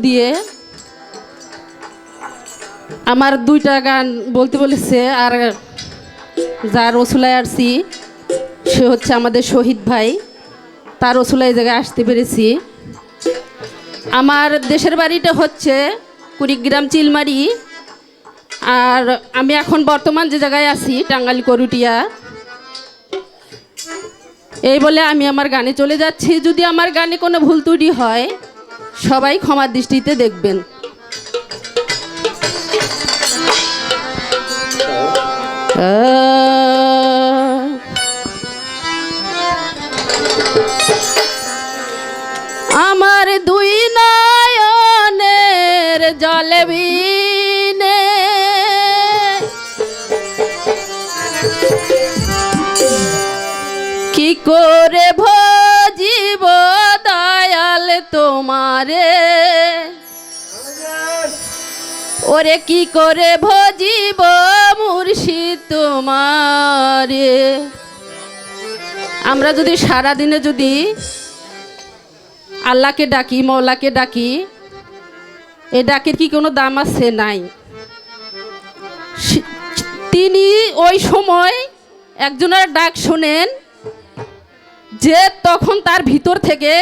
দিয়ে আমার দুইটা গান বলতে বলেছে। আর যার রসুলায় আসছি সে হচ্ছে আমাদের শহীদ ভাই, তার রসুলায় জায়গায় আসতে পেরেছি। আমার দেশের বাড়িটা হচ্ছে কুড়িগ্রাম চিলমারি, আর আমি এখন বর্তমান যে জায়গায় আছি টাঙ্গাইল করুটিয়া। এই বলে আমি আমার গানে চলে যাচ্ছি। যদি আমার গানে কোনো ভুল ত্রুটি হয় সবাই ক্ষমার দৃষ্টিতে দেখবেন। আমার দুই নয়নের জলে বিনে কি করে ভজিব দয়াল তোমারে, ওরে কি করে ভজিব মুর্শিদ তোমারে। আমরা যদি সারাদিনে যদি আল্লাহকে ডাকি, মওলাকে ডাকি, এ ডাকের কি কোনো দাম আছে? নাই। তিনি ওই সময় একজনের ডাক শোনেন যে তখন তার ভিতর থেকে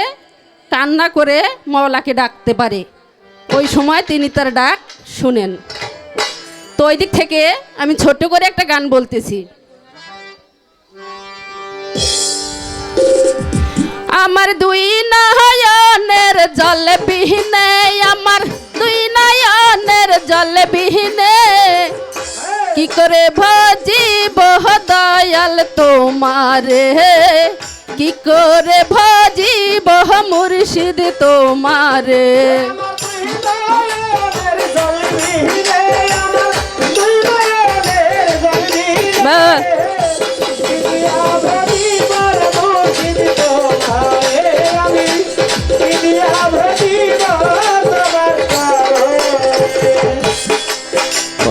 কান্না করে মওলাকে ডাকতে পারে, ওই সময় তিনি তার ডাক শুনেন। তো ওই দিক থেকে আমি ছোট্ট করে একটা গান বলতেছি। আমার দুই নয়নের জল বিহীনে, আমার দুই নয়নের জল বিহীনে কি করে ভজিব দয়াল তোমারে, কি করে ভজিব মুর্শিদ তোমারে।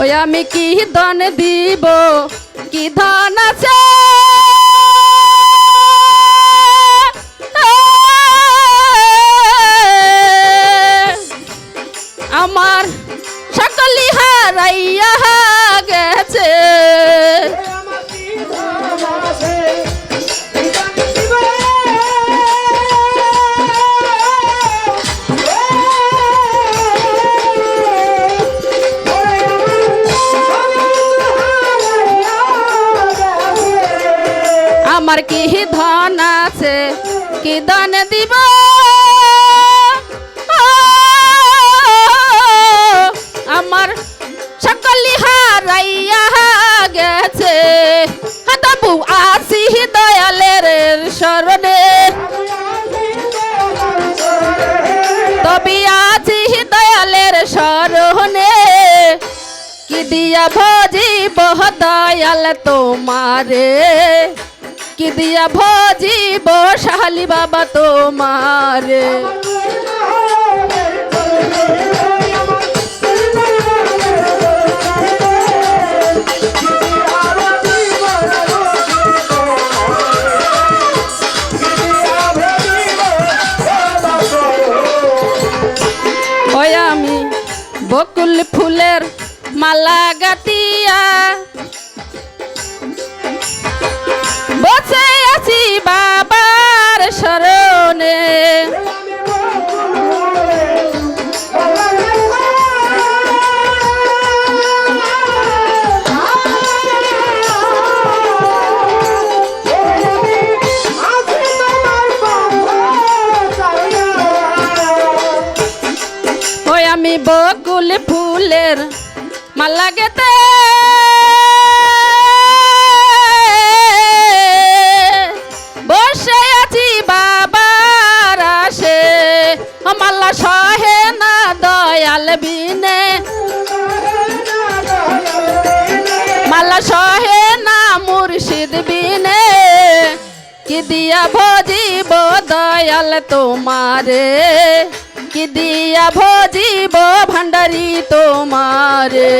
ওই আমি কি ধন দিব, কি ধন আছে আমার সকলি হারাইয়া গেছে। আমার কি ধন আছে, কি ধন দিব আমার সকলি হারাইয়া গেছে। তবু আসি দয়ালের শরণে, তবে আছি দয়ালের শরণে কি দিয়া ভজিব দয়াল তোমারে, কি দিয়া ভজিব শালি বাবা তোমারে। ওই আমি বকুল ফুলের মালা গাতিয়া বসে আছি বাবার শরণে। ওই আমি বকুল ফুলের মালা গেতে বসে আছি বাবার আসে, মাল্লা সহে না দয়াল বিনে, মাল্লা সহে না মুর্শিদ বিনে কি দিয়া ভজিব দয়াল তোমারে, কি দিয়া ভজিব ভান্ডারি তোমারে।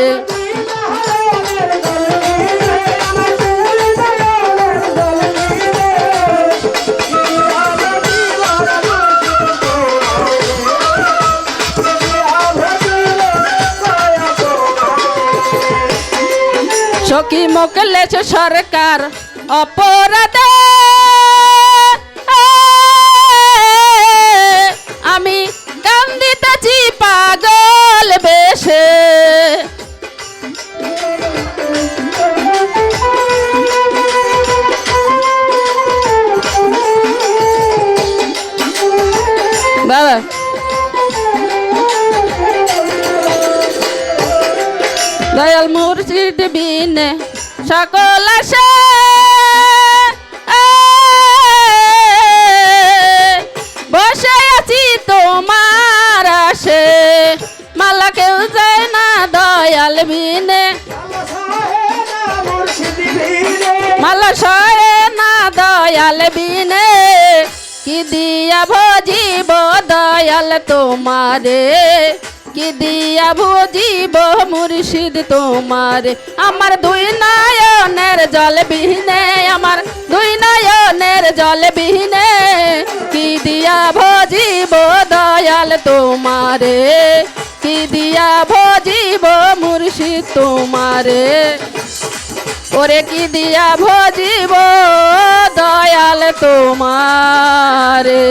সখী মোকলেশ সরকার অপরাধে আমি কান্দিতেছি পাগল বেশে। বাবা দয়াল মুর্শিদ বিনে সকল আসে বসে আছি তোমার আসে মালা কেউ যায় না দয়াল বিনে মালা সয়ে না দয়াল বিনে কি দিয়া ভজিব দয়াল তোমারে কি দিয়া ভজিব মুর্শিদ তোমারে আমার দুই নয়নের জল বিহীনে আমার দুই নয়নের জল বিহীনে কি দিয়া ভজিব দয়াল তোমারে কি দিয়া ভজিব মুর্শিদ তোমারে ওরে কি দিয়া ভজিব দয়াল তোমারে।